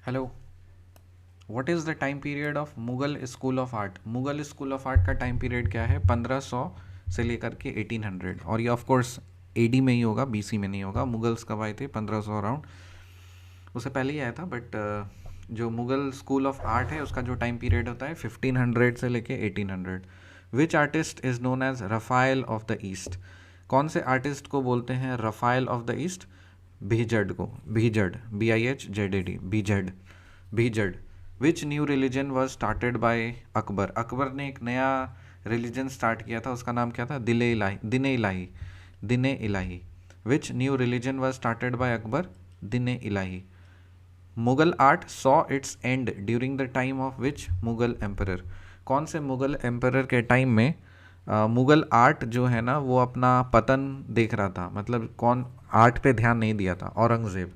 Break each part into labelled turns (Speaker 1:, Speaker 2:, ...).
Speaker 1: Hello. What is the time period of Mughal school of art? Mughal school of art का time period क्या है? 1500 से लेकर के 1800। और ये ऑफ कोर्स एडी में ही होगा, बीसी में नहीं होगा। मुगल्स कब आए थे? 1500 अराउंड, उससे पहले ही आया था। बट जो मुगल स्कूल ऑफ आर्ट है उसका जो टाइम पीरियड होता है 1500 से लेके 1800। विच artist is known as रफ़ाइल of the east? कौन से आर्टिस्ट को बोलते हैं रफ़ाइल ऑफ द ईस्ट? भीजड़ को, भीजड़, BIHZAD, भीजड़, भीजड़। Which new religion was started by Akbar? Akbar ने एक नया रिलीजन स्टार्ट किया था, उसका नाम क्या था? दिले इलाही, Dine Ilahi, Dine Ilahi. Which new religion was started by Akbar? Dine Ilahi. Mughal art saw its end during the time of which Mughal emperor? कौन से मुगल एम्परर के टाइम में मुगल आर्ट जो है ना वो अपना पतन देख रहा था? मतलब कौन आर्ट पे ध्यान नहीं दिया था? औरंगज़ेब।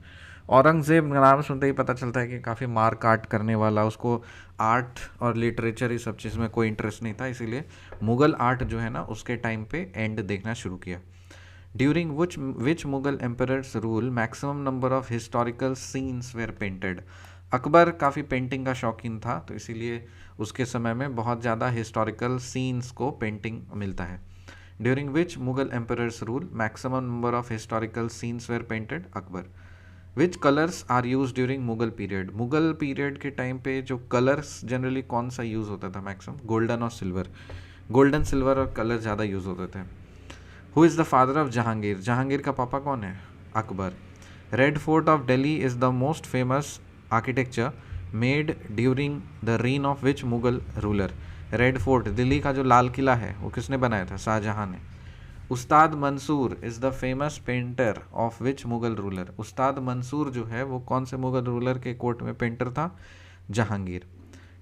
Speaker 1: औरंगज़ेब नाम सुनते ही पता चलता है कि काफ़ी मार काट करने वाला, उसको आर्ट और लिटरेचर ये सब चीज़ में कोई इंटरेस्ट नहीं था, इसीलिए मुगल आर्ट जो है ना उसके टाइम पे एंड देखना शुरू किया। During which Mughal emperors rule maximum number of historical scenes were painted? Akbar काफ़ी पेंटिंग का शौकीन था, तो इसीलिए उसके समय में बहुत ज़्यादा हिस्टोरिकल सीन्स को पेंटिंग मिलता है। During which Mughal emperors rule maximum number of historical scenes were painted? Akbar. Which colours are use during Mughal period? Mughal period के टाइम पे जो कलर्स जनरली कौन सा यूज़ होता था? मैक्सिमम गोल्डन और सिल्वर, गोल्डन सिल्वर और कलर ज़्यादा यूज़ होते थे। Who is the father of Jahangir? Jahangir का पापा कौन है? Akbar. Red fort of Delhi is the most famous architecture made during the reign of which Mughal ruler? Red Fort, Delhi का जो लाल किला है, वो किसने बनाया था? शाहजहां ने। Ustad Mansur is the famous painter of which Mughal ruler? Ustad Mansur जो है वो कौन से मुगल रूलर के कोर्ट में पेंटर था? Jahangir.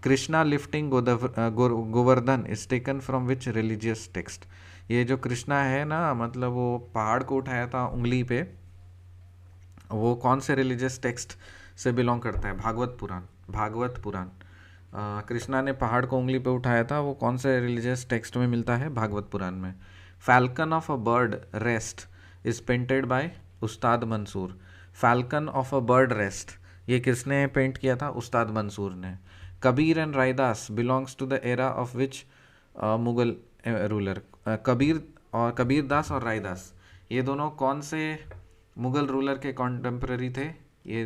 Speaker 1: Krishna lifting Govardhan is taken from which religious text? ये जो कृष्णा है ना, मतलब वो पहाड़ को उठाया था उंगली पे, वो कौन से रिलीजियस टेक्स्ट से बिलोंग करता है? भागवत पुराण, भागवत पुराण। कृष्णा ने पहाड़ को उंगली पे उठाया था, वो कौन से रिलीजियस टेक्स्ट में मिलता है? भागवत पुराण में। Falcon of a bird rest is painted by Ustad Mansur. Falcon of a bird rest ये किसने पेंट किया था? उस्ताद मंसूर ने। Kabir and Raidas belongs to the era of which Mughal ruler? Kabir और कबीर दास और रायदास ये दोनों कौन से मुगल रूलर के कॉन्टेम्प्रेरी थे? ये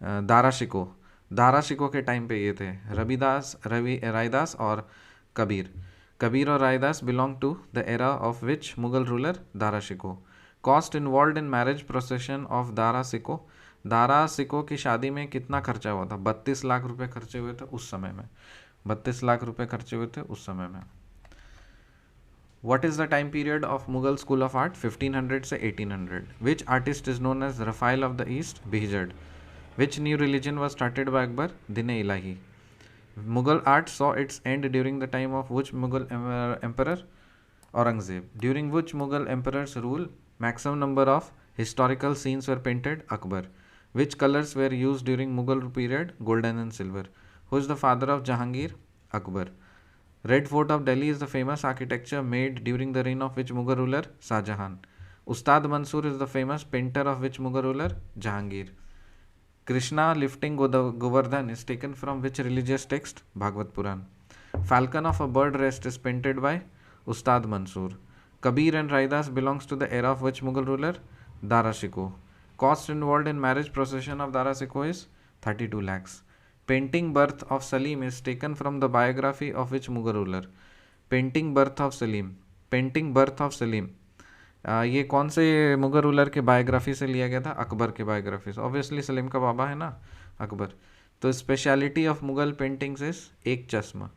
Speaker 1: दारा शिको, दारा शिको के टाइम पे ये थे। रवि रायदास और कबीर। कबीर और Raidas belong to the era of which Mughal ruler? Dara Shikoh. Cost involve in marriage procession of Dara Shikoh? Dara Shikoh की शादी में कितना खर्चा हुआ था? 32 लाख रुपए खर्चे हुए थे उस समय में, 32 लाख रुपए खर्चे हुए थे उस समय में। What is the time period of Mughal School of Art? 1500 से 1800. Which artist is known as Raphael of the East? Behzad. Which new religion was started by Akbar? Din-e Ilahi. Mughal art saw its end during the time of which Mughal emperor? Aurangzeb. During which Mughal emperor's rule maximum number of historical scenes were painted? Akbar. Which colors were used during Mughal period? Golden and silver. Who is the father of Jahangir? Akbar. Red Fort of Delhi is the famous architecture made during the reign of which Mughal ruler? Shah Jahan. Ustad Mansur is the famous painter of which Mughal ruler? Jahangir. Krishna lifting Govardhan is taken from which religious text? Bhagavad Puran. Falcon of a bird rest is painted by Ustad Mansur. Kabir and Raidas belongs to the era of which Mughal ruler? Dara Shikoh. Cost involved in marriage procession of Dara Shikoh is 32 lakhs. Painting Birth of Salim is taken from the biography of which Mughal ruler? Painting birth of Salim, painting birth of Salim ये कौन से Mughal ruler के biography से लिया गया था? अकबर के biography से। ऑब्वियसली सलीम का बाबा है ना अकबर। तो speciality of Mughal paintings is एक चश्मा।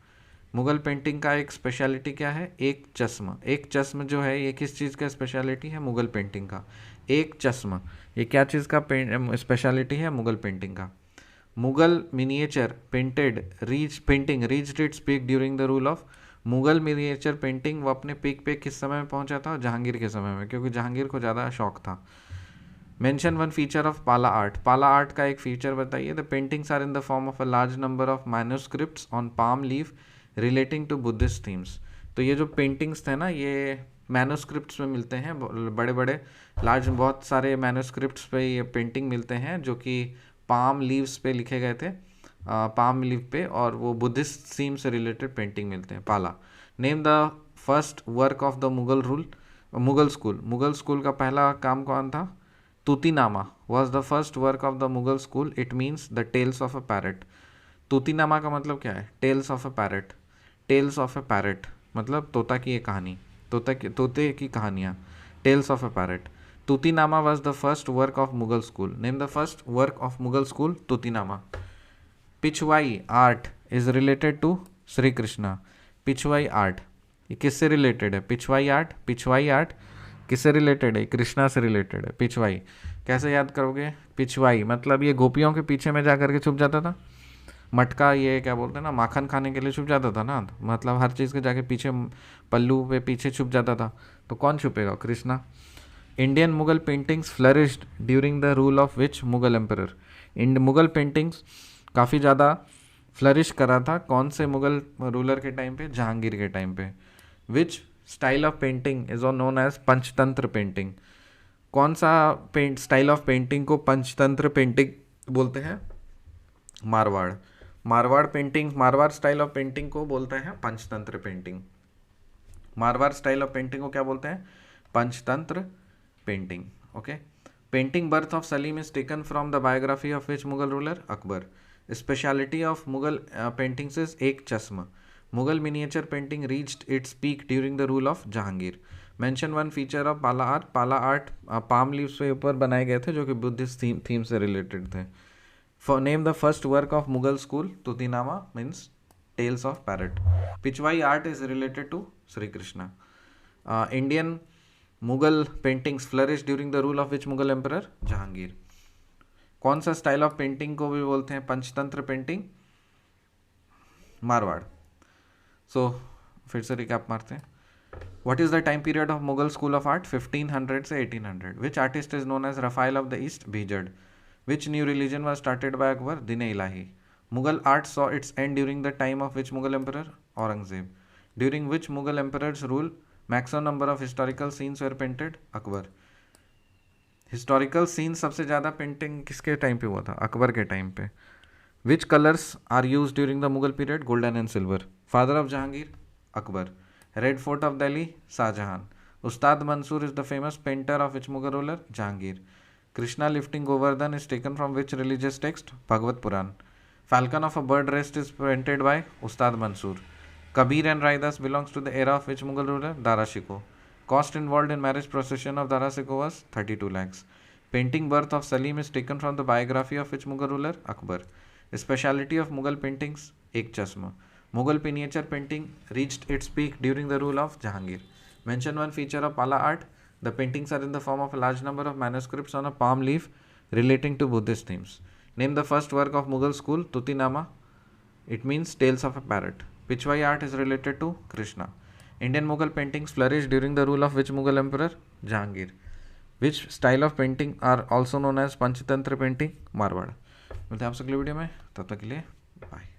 Speaker 1: मुगल पेंटिंग का एक स्पेशलिटी क्या है? एक चश्मा। एक चश्म जो है ये किस चीज़ का स्पेशलिटी है? मुगल पेंटिंग का। एक चश्मा ये क्या चीज़ का स्पेशलिटी है? मुगल पेंटिंग का। Mughal miniature painting reached its peak during the rule of? Mughal miniature painting वो अपने पीक पे किस समय में पहुंचा था? जहांगीर के समय में, क्योंकि जहांगीर को ज़्यादा शौक था। Mention one feature of Pala art. Pala art का एक फीचर बताइए। The paintings are in the form of a large number of manuscripts on palm leaf relating to Buddhist themes. तो ये जो पेंटिंग्स थे ना ये मैन्युस्क्रिप्ट्स में मिलते हैं, बड़े बड़े लार्ज बहुत सारे मैन्युस्क्रिप्ट्स पे ये पेंटिंग मिलते हैं जो कि पाम लीव्स पे लिखे गए थे, पाम लीव पे, और वो बुद्धिस्ट थीम से रिलेटेड पेंटिंग मिलते हैं। Pala. Name the first work of the Mughal school. Mughal school का पहला काम कौन था? Tutinama was the first work of the Mughal school. It means the tales of a parrot. Tutinama का मतलब क्या है? Tales of a parrot. Tales of a parrot मतलब तोता की एक कहानी, तोते की कहानियाँ। Tales of a parrot. Tutinama was the first work of Mughal school. Name the first work of Mughal school. Tutinama. Pichwai art is related to Shri Krishna. Pichwai art ये किससे रिलेटेड है? पिछवाई आर्ट किससे रिलेटेड है? कृष्णा से रिलेटेड है। पिछवाई कैसे याद करोगे? पिछवाई मतलब ये गोपियों के पीछे में जा करके छुप जाता था। मटका, ये क्या बोलते हैं ना, माखन खाने के लिए छुप जाता था ना, मतलब हर चीज़ के जाके पीछे, पल्लू पे पीछे छुप जाता था। तो कौन छुपेगा? Krishna. Indian Mughal paintings flourished during the rule of which Mughal emperor. Mughal paintings काफ़ी ज़्यादा फ्लरिश करा था कौन से मुगल रूलर के टाइम पे? जहांगीर के टाइम पे। Which style of painting is known as Panchatantra painting. कौन सा स्टाइल ऑफ पेंटिंग को पंचतंत्र पेंटिंग बोलते हैं? Marwar. Marwar style of painting को बोलते हैं Panchatantra painting. Marwar style of painting को क्या बोलते हैं? Panchatantra painting. Okay. Painting birth of Salim is taken from the biography of which Mughal ruler? Akbar. Speciality of Mughal paintings is एक चश्मा। Mughal miniature painting reached its peak during the rule of Jahangir. Mention one feature of Pala art. Pala art palm leaves के ऊपर बनाए गए थे जो कि Buddhist theme से रिलेटेड थे। For name the first work of Mughal school. Tutinama means Tales of Parrot. Pichwai art is related to Sri Krishna. Indian Mughal paintings flourished during the rule of which Mughal emperor? Jahangir. कौन सा style of painting को भी बोलते हैं Panchatantra painting? Marwar. सो फिर से recap मारते हैं। What is the time period of Mughal school of art? 1500 से 1800. Which artist is known as Raphael of the East? Bijad. Which new religion was started by Akbar? Din-e-Ilahi. Mughal art saw its end during the time of which Mughal emperor? Aurangzeb. During which Mughal emperor's rule maximum number of historical scenes were painted? Akbar. Historical scene सबसे ज़्यादा painting किसके time पे हुआ था? अकबर के time पे। Which colours are use during the Mughal period? Golden and silver. Father of Jahangir? Akbar. Red fort of Delhi? Shahjahan. Ustad Mansur is the famous painter of which Mughal ruler? Jahangir. Krishna lifting Govardhan is taken from which religious text? Bhagavad Puran. Falcon of a bird rest is painted by Ustad Mansoor. Kabir and Raidas belongs to the era of which Mughal ruler? Dara Shikoh. Cost involved in marriage procession of Dara Shikoh was 32 lakhs. Painting birth of Salim is taken from the biography of which Mughal ruler? Akbar. Speciality of Mughal paintings? Ek Chashma. Mughal miniature painting reached its peak during the rule of Jahangir. Mention one feature of Pala art. The paintings are in the form of a large number of manuscripts on a palm leaf relating to Buddhist themes. Name the first work of Mughal school. Tutinama. It means Tales of a Parrot. Pichwai art is related to Krishna. Indian Mughal paintings flourished during the rule of which Mughal emperor? Jahangir. Which style of painting are also known as Panchatantra painting? Marwad. मिलते हैं आपसे अगली video में, तब तक के लिए bye.